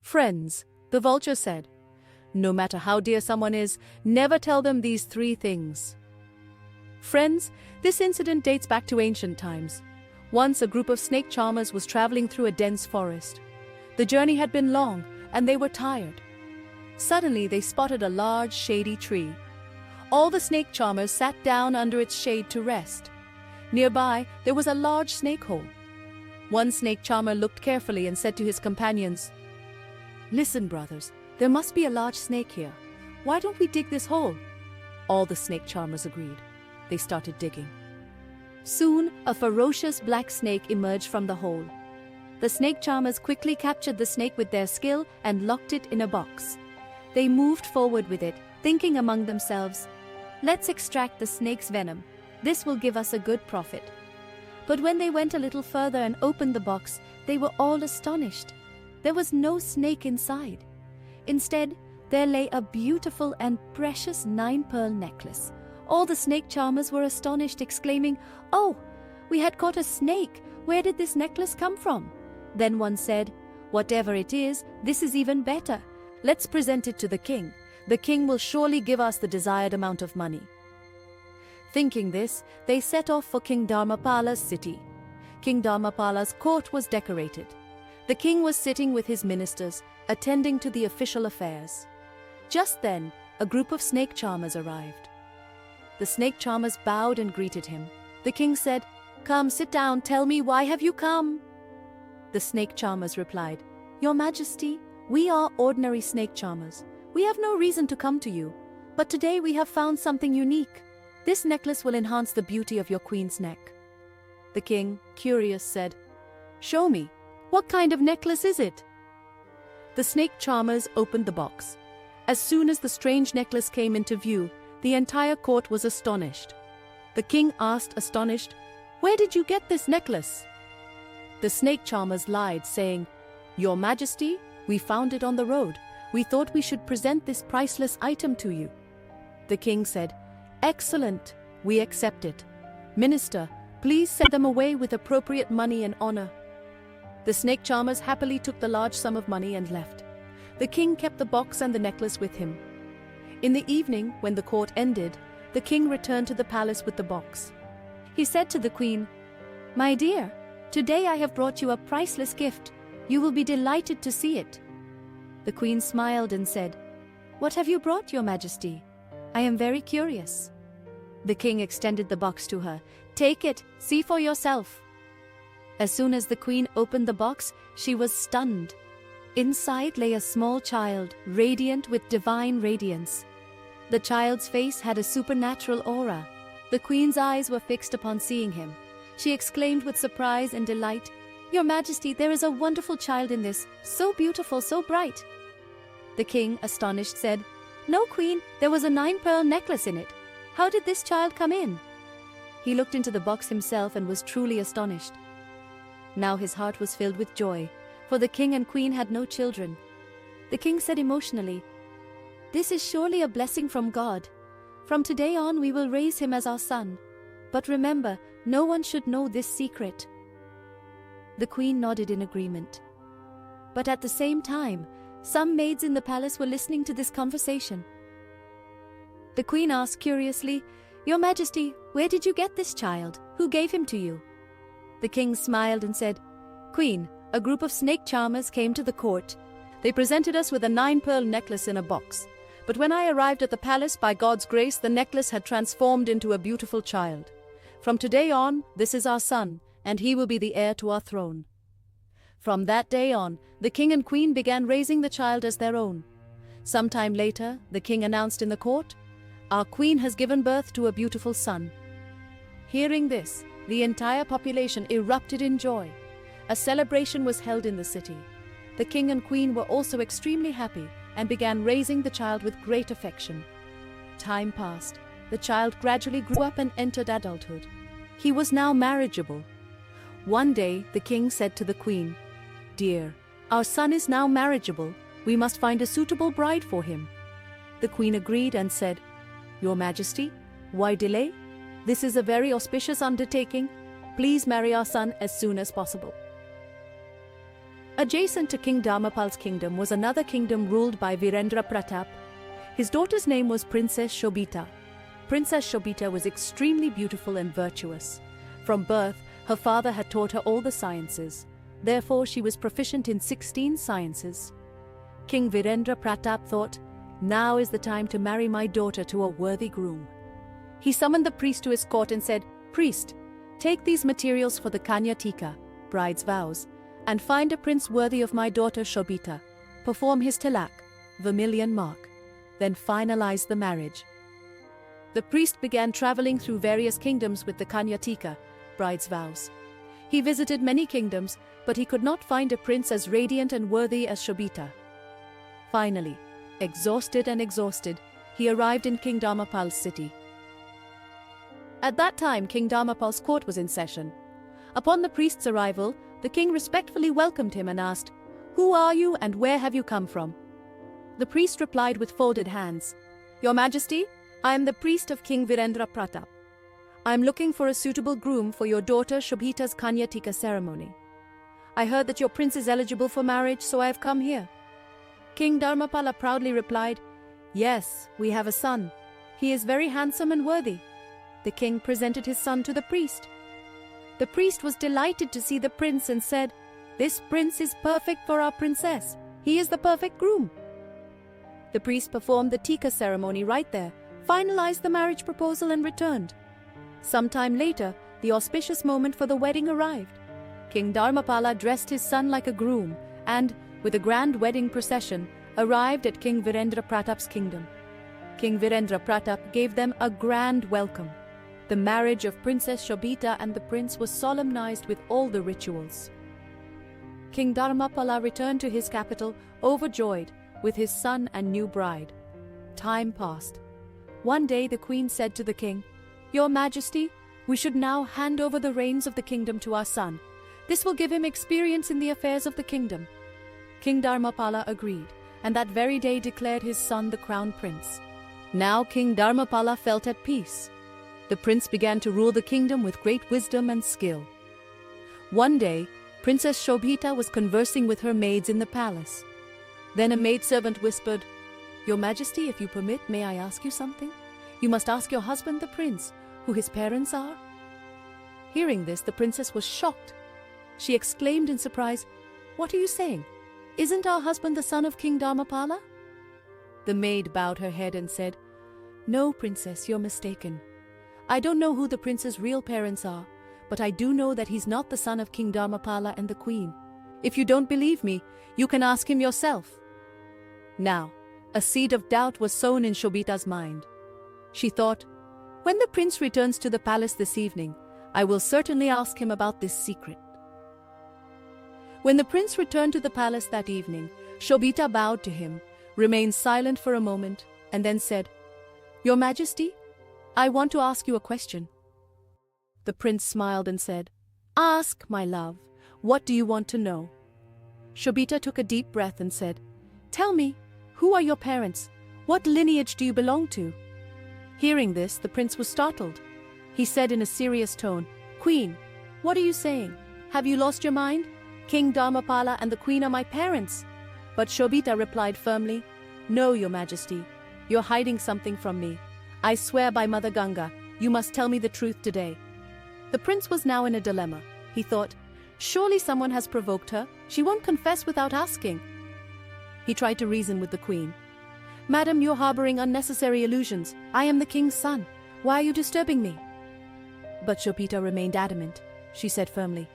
Friends, the vulture said, no matter how dear someone is, never tell them these three things. Friends, this incident dates back to ancient times. Once a group of snake charmers was traveling through a dense forest. The journey had been long, and they were tired. Suddenly, they spotted a large, shady tree. All the snake charmers sat down under its shade to rest. Nearby, there was a large snake hole. One snake charmer looked carefully and said to his companions, "Listen, brothers, there must be a large snake here. Why don't we dig this hole?" All the snake charmers agreed. They started digging. Soon, a ferocious black snake emerged from the hole. The snake charmers quickly captured the snake with their skill and locked it in a box. They moved forward with it, thinking among themselves, "Let's extract the snake's venom. This will give us a good profit." But when they went a little further and opened the box, they were all astonished. There was no snake inside. Instead, there lay a beautiful and precious 9-pearl necklace. All the snake charmers were astonished, exclaiming, "Oh, we had caught a snake. Where did this necklace come from?" Then one said, "Whatever it is, this is even better. Let's present it to the king. The king will surely give us the desired amount of money." Thinking this, they set off for King Dharmapala's city. King Dharmapala's court was decorated. The king was sitting with his ministers, attending to the official affairs. Just then, a group of snake charmers arrived. The snake charmers bowed and greeted him. The king said, "Come, sit down. Tell me, why have you come?" The snake charmers replied, "Your Majesty, we are ordinary snake charmers. We have no reason to come to you. But today we have found something unique. This necklace will enhance the beauty of your queen's neck." The king, curious, said, "Show me. What kind of necklace is it?" The snake charmers opened the box. As soon as the strange necklace came into view, the entire court was astonished. The king asked, astonished, "Where did you get this necklace?" The snake charmers lied, saying, "Your Majesty, we found it on the road. We thought we should present this priceless item to you." The king said, "Excellent, we accept it. Minister, please send them away with appropriate money and honor." The snake charmers happily took the large sum of money and left. The king kept the box and the necklace with him. In the evening, when the court ended, the king returned to the palace with the box. He said to the queen, "My dear, today I have brought you a priceless gift. You will be delighted to see it." The queen smiled and said, "What have you brought, Your Majesty? I am very curious." The king extended the box to her. "Take it, see for yourself." As soon as the queen opened the box, she was stunned. Inside lay a small child, radiant with divine radiance. The child's face had a supernatural aura. The queen's eyes were fixed upon seeing him. She exclaimed with surprise and delight, "Your Majesty, there is a wonderful child in this, so beautiful, so bright." The king, astonished, said, "No, Queen, there was a 9-pearl necklace in it. How did this child come in?" He looked into the box himself and was truly astonished. Now his heart was filled with joy, for the king and queen had no children. The king said emotionally, "This is surely a blessing from God. From today on we will raise him as our son. But remember, no one should know this secret." The queen nodded in agreement. But at the same time, some maids in the palace were listening to this conversation. The queen asked curiously, "Your Majesty, where did you get this child? Who gave him to you?" The king smiled and said, "Queen, a group of snake charmers came to the court. They presented us with a 9-pearl necklace in a box. But when I arrived at the palace, by God's grace, the necklace had transformed into a beautiful child. From today on, this is our son, and he will be the heir to our throne." From that day on, the king and queen began raising the child as their own. Sometime later, the king announced in the court, "Our queen has given birth to a beautiful son." Hearing this, the entire population erupted in joy. A celebration was held in the city. The king and queen were also extremely happy and began raising the child with great affection. Time passed. The child gradually grew up and entered adulthood. He was now marriageable. One day, the king said to the queen, "Dear, our son is now marriageable. We must find a suitable bride for him." The queen agreed and said, "Your Majesty, why delay? This is a very auspicious undertaking. Please marry our son as soon as possible." Adjacent to King Dharmapal's kingdom was another kingdom ruled by Virendra Pratap. His daughter's name was Princess Shobita. Princess Shobita was extremely beautiful and virtuous. From birth, her father had taught her all the sciences. Therefore, she was proficient in 16 sciences. King Virendra Pratap thought, "Now is the time to marry my daughter to a worthy groom." He summoned the priest to his court and said, "Priest, take these materials for the Kanya Tika, bride's vows, and find a prince worthy of my daughter Shobita. Perform his tilak, vermilion mark. Then finalize the marriage." The priest began traveling through various kingdoms with the Kanya Tika, bride's vows. He visited many kingdoms, but he could not find a prince as radiant and worthy as Shobita. Finally, exhausted, he arrived in King Dharmapal's city. At that time, King Dharmapal's court was in session. Upon the priest's arrival, the king respectfully welcomed him and asked, "Who are you and where have you come from?" The priest replied with folded hands, "Your Majesty, I am the priest of King Virendra Pratap. I am looking for a suitable groom for your daughter Shobhita's Kanya Tika ceremony. I heard that your prince is eligible for marriage, so I have come here." King Dharmapala proudly replied, "Yes, we have a son. He is very handsome and worthy." The king presented his son to the priest. The priest was delighted to see the prince and said, "This prince is perfect for our princess. He is the perfect groom." The priest performed the Tika ceremony right there, finalized the marriage proposal and returned. Sometime later, the auspicious moment for the wedding arrived. King Dharmapala dressed his son like a groom and, with a grand wedding procession, arrived at King Virendra Pratap's kingdom. King Virendra Pratap gave them a grand welcome. The marriage of Princess Shobita and the prince was solemnized with all the rituals. King Dharmapala returned to his capital, overjoyed, with his son and new bride. Time passed. One day the queen said to the king, "Your Majesty, we should now hand over the reins of the kingdom to our son. This will give him experience in the affairs of the kingdom." King Dharmapala agreed, and that very day declared his son the crown prince. Now King Dharmapala felt at peace. The prince began to rule the kingdom with great wisdom and skill. One day, Princess Shobhita was conversing with her maids in the palace. Then a maidservant whispered, "Your Majesty, if you permit, may I ask you something? You must ask your husband, the prince, who his parents are." Hearing this, the princess was shocked. She exclaimed in surprise, "What are you saying? Isn't our husband the son of King Dharmapala?" The maid bowed her head and said, "No, princess, you're mistaken. I don't know who the prince's real parents are, but I do know that he's not the son of King Dharmapala and the queen. If you don't believe me, you can ask him yourself." Now, a seed of doubt was sown in Shobita's mind. She thought, "When the prince returns to the palace this evening, I will certainly ask him about this secret." When the prince returned to the palace that evening, Shobita bowed to him, remained silent for a moment, and then said, "Your Majesty, I want to ask you a question." The prince smiled and said, "Ask, my love. What do you want to know?" Shobita took a deep breath and said, "Tell me, who are your parents? What lineage do you belong to?" Hearing this, the prince was startled. He said in a serious tone, "Queen, what are you saying? Have you lost your mind? King Dharmapala and the queen are my parents." But Shobita replied firmly, "No, your Majesty. You're hiding something from me. I swear by Mother Ganga, you must tell me the truth today." The prince was now in a dilemma. He thought, surely someone has provoked her. She won't confess without asking. He tried to reason with the queen. "Madam, you're harboring unnecessary illusions. I am the king's son. Why are you disturbing me?" But Shobita remained adamant. She said firmly,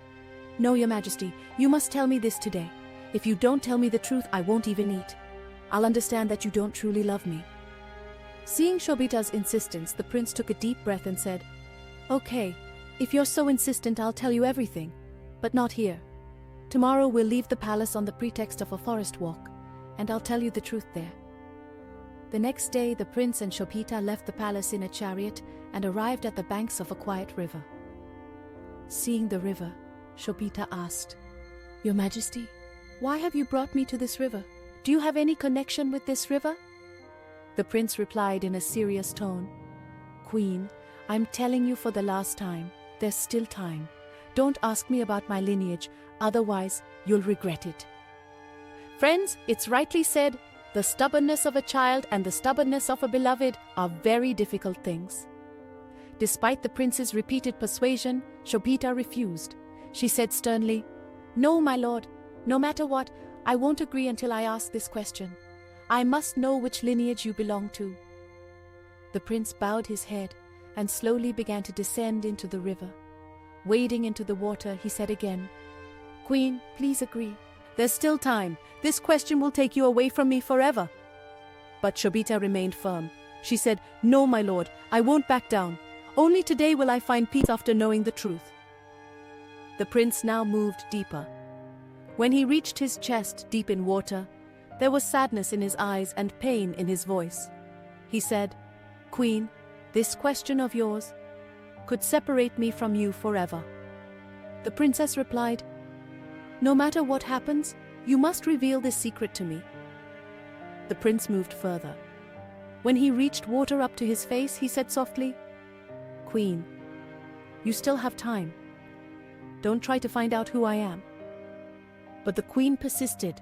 "No, your Majesty, you must tell me this today. If you don't tell me the truth, I won't even eat. I'll understand that you don't truly love me." Seeing Shobita's insistence, the prince took a deep breath and said, "Okay, if you're so insistent, I'll tell you everything, but not here. Tomorrow we'll leave the palace on the pretext of a forest walk, and I'll tell you the truth there." The next day, the prince and Shobita left the palace in a chariot and arrived at the banks of a quiet river. Seeing the river, Shobita asked, "Your Majesty, why have you brought me to this river? Do you have any connection with this river?" The prince replied in a serious tone, "Queen, I'm telling you for the last time, there's still time. Don't ask me about my lineage, otherwise you'll regret it." Friends, it's rightly said, the stubbornness of a child and the stubbornness of a beloved are very difficult things. Despite the prince's repeated persuasion, Shobita refused. She said sternly, "No, my lord, no matter what, I won't agree until I ask this question. I must know which lineage you belong to." The prince bowed his head and slowly began to descend into the river. Wading into the water, he said again, "Queen, please agree. There's still time. This question will take you away from me forever." But Shobita remained firm. She said, "No, my lord, I won't back down. Only today will I find peace after knowing the truth." The prince now moved deeper. When he reached his chest deep in water, there was sadness in his eyes and pain in his voice. He said, "Queen, this question of yours could separate me from you forever." The princess replied, "No matter what happens, you must reveal this secret to me." The prince moved further. When he reached water up to his face, he said softly, "Queen, you still have time. Don't try to find out who I am." But the queen persisted.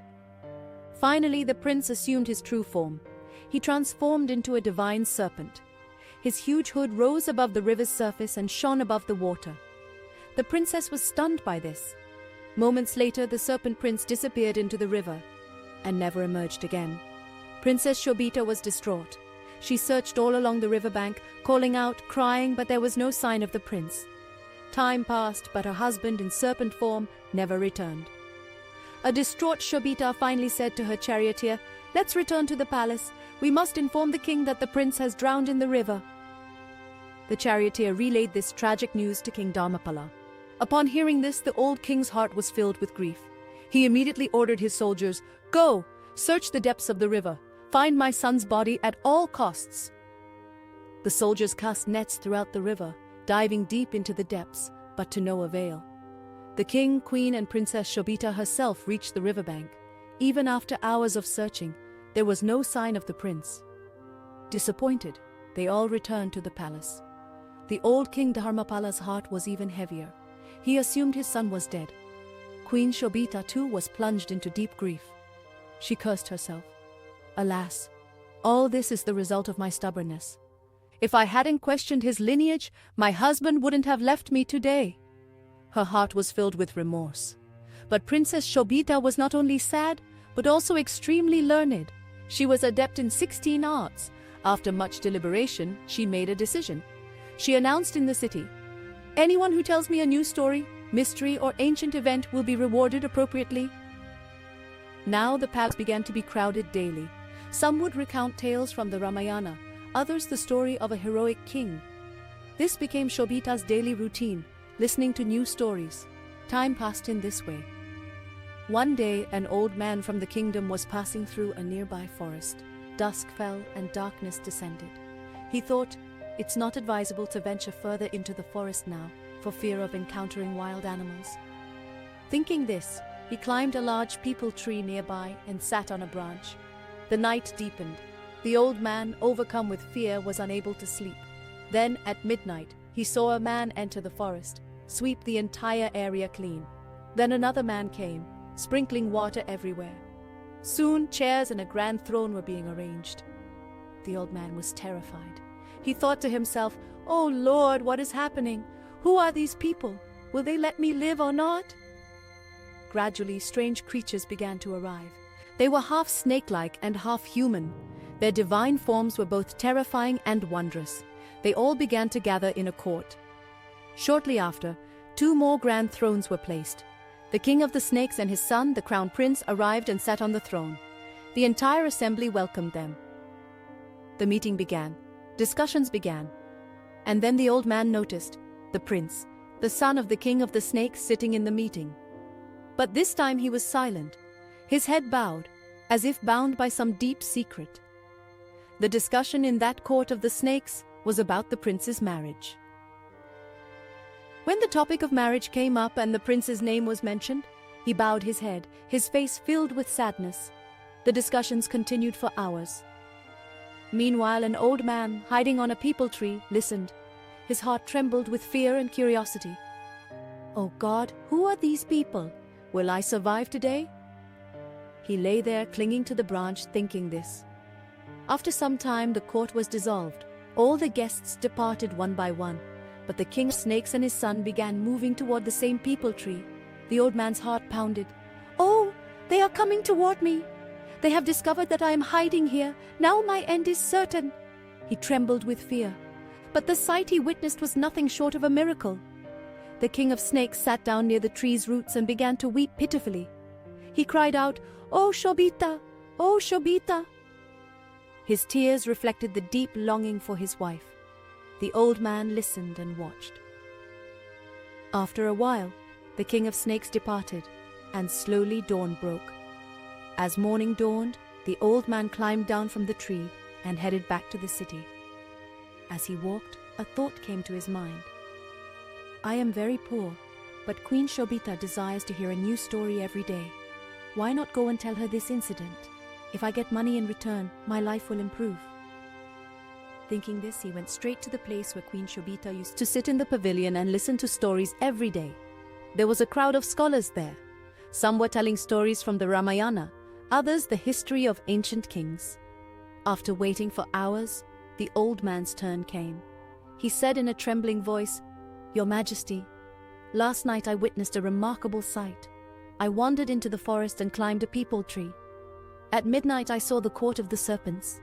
Finally, the prince assumed his true form. He transformed into a divine serpent. His huge hood rose above the river's surface and shone above the water. The princess was stunned by this. Moments later, the serpent prince disappeared into the river and never emerged again. Princess Shobita was distraught. She searched all along the riverbank, calling out, crying, but there was no sign of the prince. Time passed, but her husband in serpent form never returned. A distraught Shobita finally said to her charioteer, "Let's return to the palace. We must inform the king that the prince has drowned in the river." The charioteer relayed this tragic news to King Dharmapala. Upon hearing this, the old king's heart was filled with grief. He immediately ordered his soldiers, "Go, search the depths of the river. Find my son's body at all costs." The soldiers cast nets throughout the river, diving deep into the depths, but to no avail. The king, queen, and Princess Shobita herself reached the riverbank. Even after hours of searching, there was no sign of the prince. Disappointed, they all returned to the palace. The old King Dharmapala's heart was even heavier. He assumed his son was dead. Queen Shobita too was plunged into deep grief. She cursed herself. "Alas, all this is the result of my stubbornness. If I hadn't questioned his lineage, my husband wouldn't have left me today." Her heart was filled with remorse. But Princess Shobita was not only sad, but also extremely learned. She was adept in 16 arts. After much deliberation, she made a decision. She announced in the city, "Anyone who tells me a new story, mystery, or ancient event will be rewarded appropriately." Now the palace began to be crowded daily. Some would recount tales from the Ramayana, others the story of a heroic king. This became Shobita's daily routine, listening to new stories. Time passed in this way. One day, an old man from the kingdom was passing through a nearby forest. Dusk fell and darkness descended. He thought, it's not advisable to venture further into the forest now, for fear of encountering wild animals. Thinking this, he climbed a large peepal tree nearby and sat on a branch. The night deepened. The old man, overcome with fear, was unable to sleep. Then, at midnight, he saw a man enter the forest, sweep the entire area clean. Then another man came, sprinkling water everywhere. Soon, chairs and a grand throne were being arranged. The old man was terrified. He thought to himself, "Oh Lord, what is happening? Who are these people? Will they let me live or not?" Gradually, strange creatures began to arrive. They were half snake-like and half human. Their divine forms were both terrifying and wondrous. They all began to gather in a court. Shortly after, 2 more grand thrones were placed. The king of the snakes and his son, the crown prince, arrived and sat on the throne. The entire assembly welcomed them. The meeting began. Discussions began. And then the old man noticed the prince, the son of the king of the snakes, sitting in the meeting. But this time he was silent, his head bowed, as if bound by some deep secret. The discussion in that court of the snakes was about the prince's marriage. When the topic of marriage came up and the prince's name was mentioned, he bowed his head, his face filled with sadness. The discussions continued for hours. Meanwhile, an old man, hiding on a peepal tree, listened. His heart trembled with fear and curiosity. "Oh God, who are these people? Will I survive today?" He lay there clinging to the branch, thinking this. After some time, the court was dissolved. All the guests departed one by one, but the king of snakes and his son began moving toward the same peepal tree. The old man's heart pounded. "Oh, they are coming toward me. They have discovered that I am hiding here. Now my end is certain." He trembled with fear, but the sight he witnessed was nothing short of a miracle. The king of snakes sat down near the tree's roots and began to weep pitifully. He cried out, "Oh, Shobita! Oh, Shobita!" His tears reflected the deep longing for his wife. The old man listened and watched. After a while, the king of snakes departed, and slowly dawn broke. As morning dawned, the old man climbed down from the tree and headed back to the city. As he walked, a thought came to his mind. "I am very poor, but Queen Shobita desires to hear a new story every day. Why not go and tell her this incident? If I get money in return, my life will improve." Thinking this, he went straight to the place where Queen Shobita used to sit in the pavilion and listen to stories every day. There was a crowd of scholars there. Some were telling stories from the Ramayana, others the history of ancient kings. After waiting for hours, the old man's turn came. He said in a trembling voice, "Your Majesty, last night I witnessed a remarkable sight. I wandered into the forest and climbed a peepal tree. At midnight I saw the court of the serpents.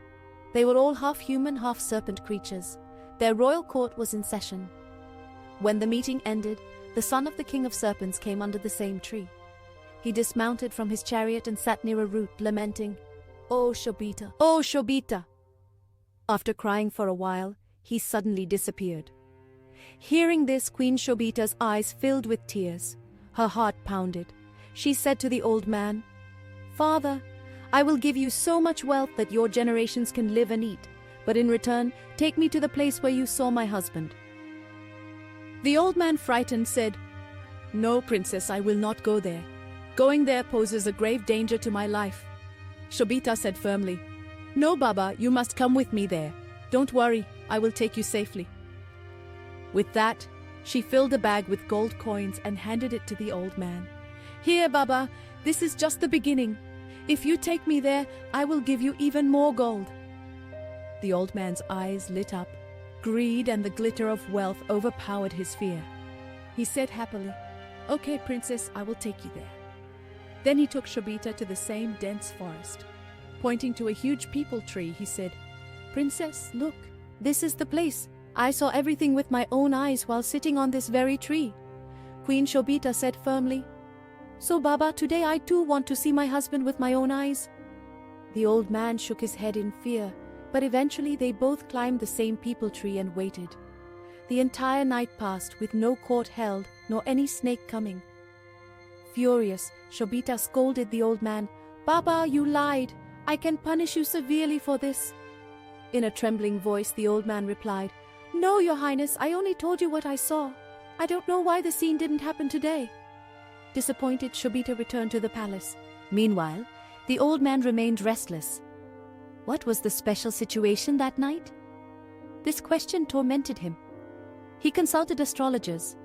They were all half human, half serpent creatures. Their royal court was in session. When the meeting ended, the son of the king of serpents came under the same tree. He dismounted from his chariot and sat near a root, lamenting, 'Oh, Shobita! Oh, Shobita!' After crying for a while, he suddenly disappeared. Hearing this, Queen Shobita's eyes filled with tears. Her heart pounded. She said to the old man, 'Father, I will give you so much wealth that your generations can live and eat, but in return, take me to the place where you saw my husband.' The old man, frightened, said, 'No, princess, I will not go there. Going there poses a grave danger to my life.' Shobita said firmly, 'No, Baba, you must come with me there. Don't worry, I will take you safely.' With that, she filled a bag with gold coins and handed it to the old man. 'Here, Baba, this is just the beginning. If you take me there, I will give you even more gold.' The old man's eyes lit up. Greed and the glitter of wealth overpowered his fear. He said happily, 'Okay, princess, I will take you there.' Then he took Shobita to the same dense forest. Pointing to a huge peepal tree, he said, 'Princess, look, this is the place. I saw everything with my own eyes while sitting on this very tree.' Queen Shobita said firmly, 'So, Baba, today I too want to see my husband with my own eyes.' The old man shook his head in fear, but eventually they both climbed the same peepal tree and waited. The entire night passed with no court held nor any snake coming. Furious, Shobita scolded the old man, 'Baba, you lied. I can punish you severely for this.' In a trembling voice, the old man replied, 'No, Your Highness, I only told you what I saw. I don't know why the scene didn't happen today.' Disappointed, Shobita returned to the palace. Meanwhile, the old man remained restless. What was the special situation that night? This question tormented him. He consulted astrologers.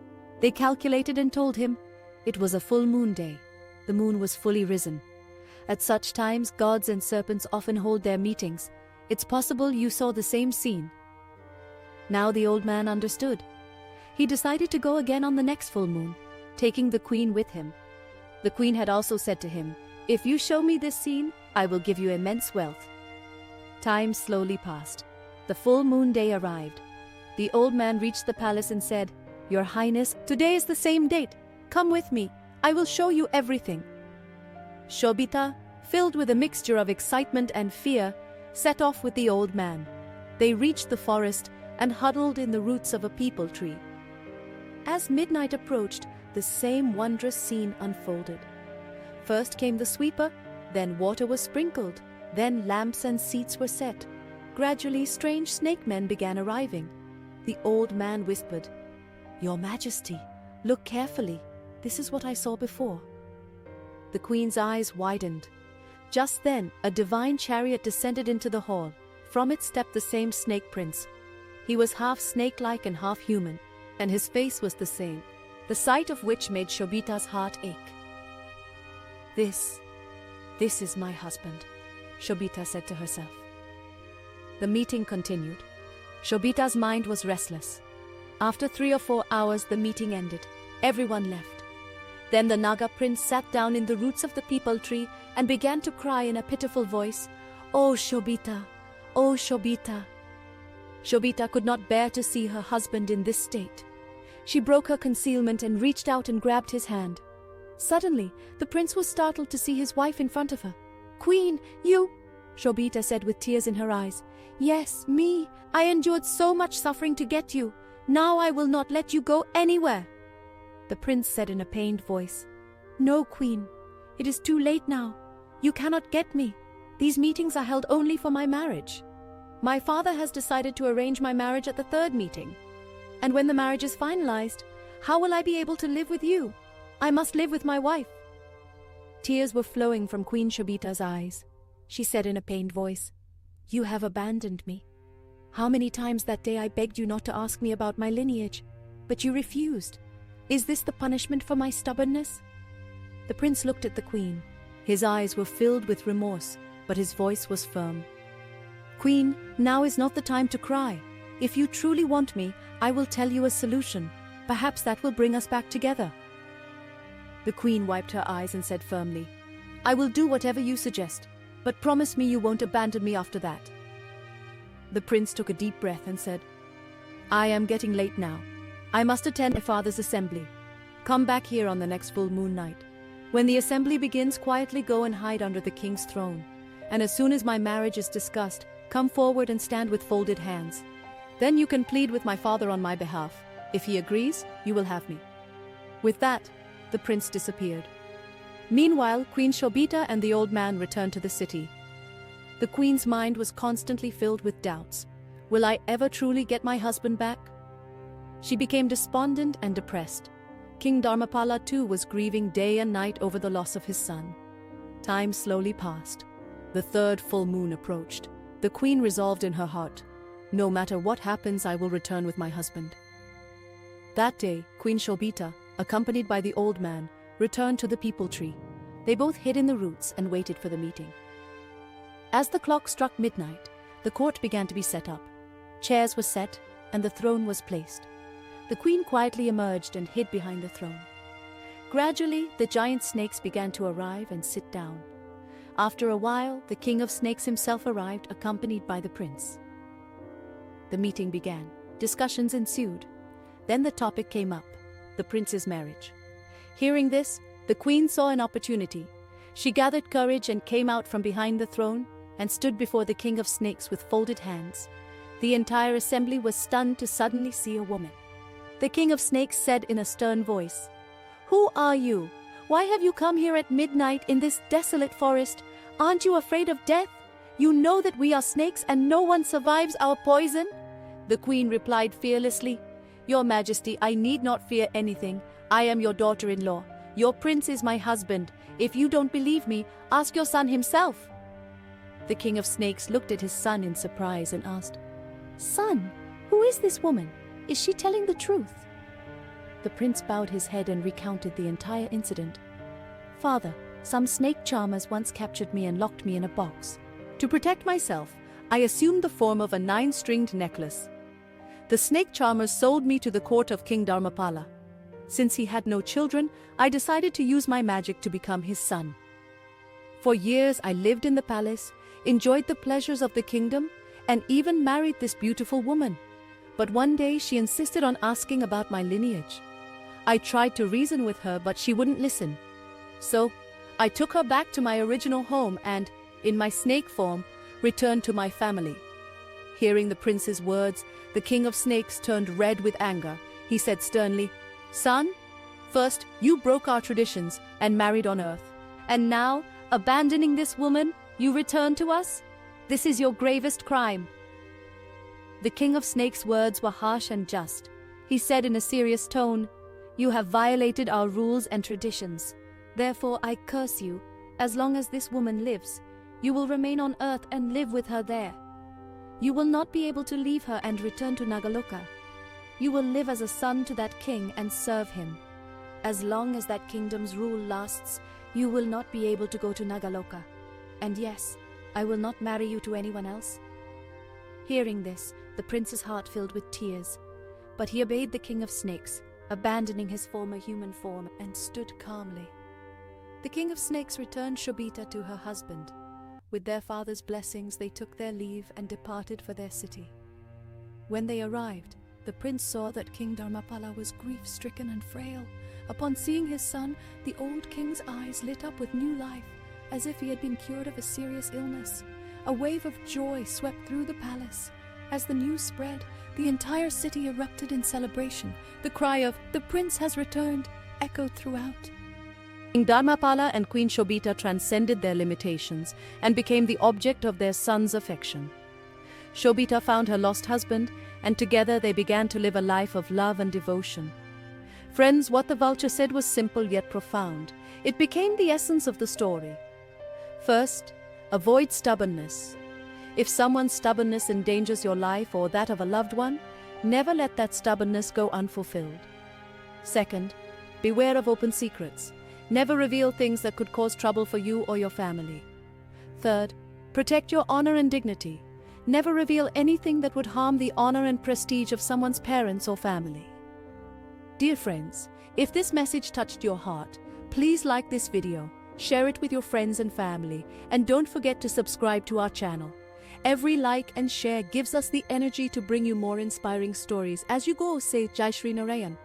They calculated and told him it was a full moon day. The moon was fully risen. At such times, gods and serpents often hold their meetings. It's possible you saw the same scene. Now the old man understood. He decided to go again on the next full moon, taking the queen with him. The queen had also said to him, 'If you show me this scene, I will give you immense wealth.' Time slowly passed. The full moon day arrived. The old man reached the palace and said, 'Your Highness, today is the same date. Come with me. I will show you everything.' Shobita, filled with a mixture of excitement and fear, set off with the old man. They reached the forest and huddled in the roots of a peepal tree. As midnight approached, the same wondrous scene unfolded. First came the sweeper, then water was sprinkled, then lamps and seats were set. Gradually, strange snake men began arriving. The old man whispered, 'Your Majesty, look carefully. This is what I saw before.' The queen's eyes widened. Just then, a divine chariot descended into the hall. From it stepped the same snake prince. He was half snake-like and half human, and his face was the same, the sight of which made Shobita's heart ache. This "This is my husband," Shobita said to herself. The meeting continued. Shobita's mind was restless. After 3 or 4 hours, the meeting ended. Everyone left. Then the Naga prince sat down in the roots of the peepal tree and began to cry in a pitiful voice, "Oh Shobita, oh Shobita." Shobita could not bear to see her husband in this state. She broke her concealment and reached out and grabbed his hand. Suddenly, the prince was startled to see his wife in front of her. "Queen, you," Shobita said with tears in her eyes. "Yes, me. I endured so much suffering to get you. Now I will not let you go anywhere." The prince said in a pained voice, "No, Queen. It is too late now. You cannot get me. These meetings are held only for my marriage. My father has decided to arrange my marriage at the 3rd meeting. And when the marriage is finalized, how will I be able to live with you? I must live with my wife." Tears were flowing from Queen Shobita's eyes. She said in a pained voice, "You have abandoned me. How many times that day I begged you not to ask me about my lineage, but you refused. Is this the punishment for my stubbornness?" The prince looked at the queen. His eyes were filled with remorse, but his voice was firm. "Queen, now is not the time to cry. If you truly want me, I will tell you a solution. Perhaps that will bring us back together." The queen wiped her eyes and said firmly, "I will do whatever you suggest, but promise me you won't abandon me after that." The prince took a deep breath and said, "I am getting late now. I must attend my father's assembly. Come back here on the next full moon night. When the assembly begins, quietly go and hide under the king's throne. And as soon as my marriage is discussed, come forward and stand with folded hands. Then you can plead with my father on my behalf. If he agrees, you will have me." With that, the prince disappeared. Meanwhile, Queen Shobita and the old man returned to the city. The queen's mind was constantly filled with doubts. Will I ever truly get my husband back? She became despondent and depressed. King Dharmapala too was grieving day and night over the loss of his son. Time slowly passed. The 3rd full moon approached. The queen resolved in her heart, "No matter what happens, I will return with my husband." That day, Queen Shobita, accompanied by the old man, returned to the peepal tree. They both hid in the roots and waited for the meeting. As the clock struck midnight, the court began to be set up. Chairs were set, and the throne was placed. The queen quietly emerged and hid behind the throne. Gradually, the giant snakes began to arrive and sit down. After a while, the king of snakes himself arrived, accompanied by the prince. The meeting began. Discussions ensued. Then the topic came up, the prince's marriage. Hearing this, the queen saw an opportunity. She gathered courage and came out from behind the throne and stood before the king of snakes with folded hands. The entire assembly was stunned to suddenly see a woman. The king of snakes said in a stern voice, "Who are you? Why have you come here at midnight in this desolate forest? Aren't you afraid of death? You know that we are snakes and no one survives our poison." The queen replied fearlessly, "Your Majesty, I need not fear anything. I am your daughter-in-law. Your prince is my husband. If you don't believe me, ask your son himself." The king of snakes looked at his son in surprise and asked, "Son, who is this woman? Is she telling the truth?" The prince bowed his head and recounted the entire incident. "Father, some snake charmers once captured me and locked me in a box. To protect myself, I assumed the form of a 9-stringed necklace. The snake charmers sold me to the court of King Dharmapala. Since he had no children, I decided to use my magic to become his son. For years I lived in the palace, enjoyed the pleasures of the kingdom, and even married this beautiful woman. But one day she insisted on asking about my lineage. I tried to reason with her, but she wouldn't listen. So, I took her back to my original home and, in my snake form, returned to my family." Hearing the prince's words, the king of snakes turned red with anger. He said sternly, "Son, first you broke our traditions and married on earth. And now, abandoning this woman, you return to us? This is your gravest crime." The king of snakes' words were harsh and just. He said in a serious tone, "You have violated our rules and traditions. Therefore I curse you. As long as this woman lives, you will remain on earth and live with her there. You will not be able to leave her and return to Nagaloka. You will live as a son to that king and serve him. As long as that kingdom's rule lasts, you will not be able to go to Nagaloka. And yes, I will not marry you to anyone else." Hearing this, the prince's heart filled with tears, but he obeyed the king of snakes, abandoning his former human form, and stood calmly. The king of snakes returned Shobita to her husband. With their father's blessings, they took their leave and departed for their city. When they arrived, the prince saw that King Dharmapala was grief-stricken and frail. Upon seeing his son, the old king's eyes lit up with new life, as if he had been cured of a serious illness. A wave of joy swept through the palace. As the news spread, the entire city erupted in celebration. The cry of "The prince has returned" echoed throughout. King Dharmapala and Queen Shobita transcended their limitations and became the object of their son's affection. Shobita found her lost husband, and together they began to live a life of love and devotion. Friends, what the vulture said was simple yet profound. It became the essence of the story. First, avoid stubbornness. If someone's stubbornness endangers your life or that of a loved one, never let that stubbornness go unfulfilled. Second, beware of open secrets. Never reveal things that could cause trouble for you or your family. Third, protect your honor and dignity. Never reveal anything that would harm the honor and prestige of someone's parents or family. Dear friends, if this message touched your heart, please like this video, share it with your friends and family, and don't forget to subscribe to our channel. Every like and share gives us the energy to bring you more inspiring stories. As you go, say Jai Shri Narayan.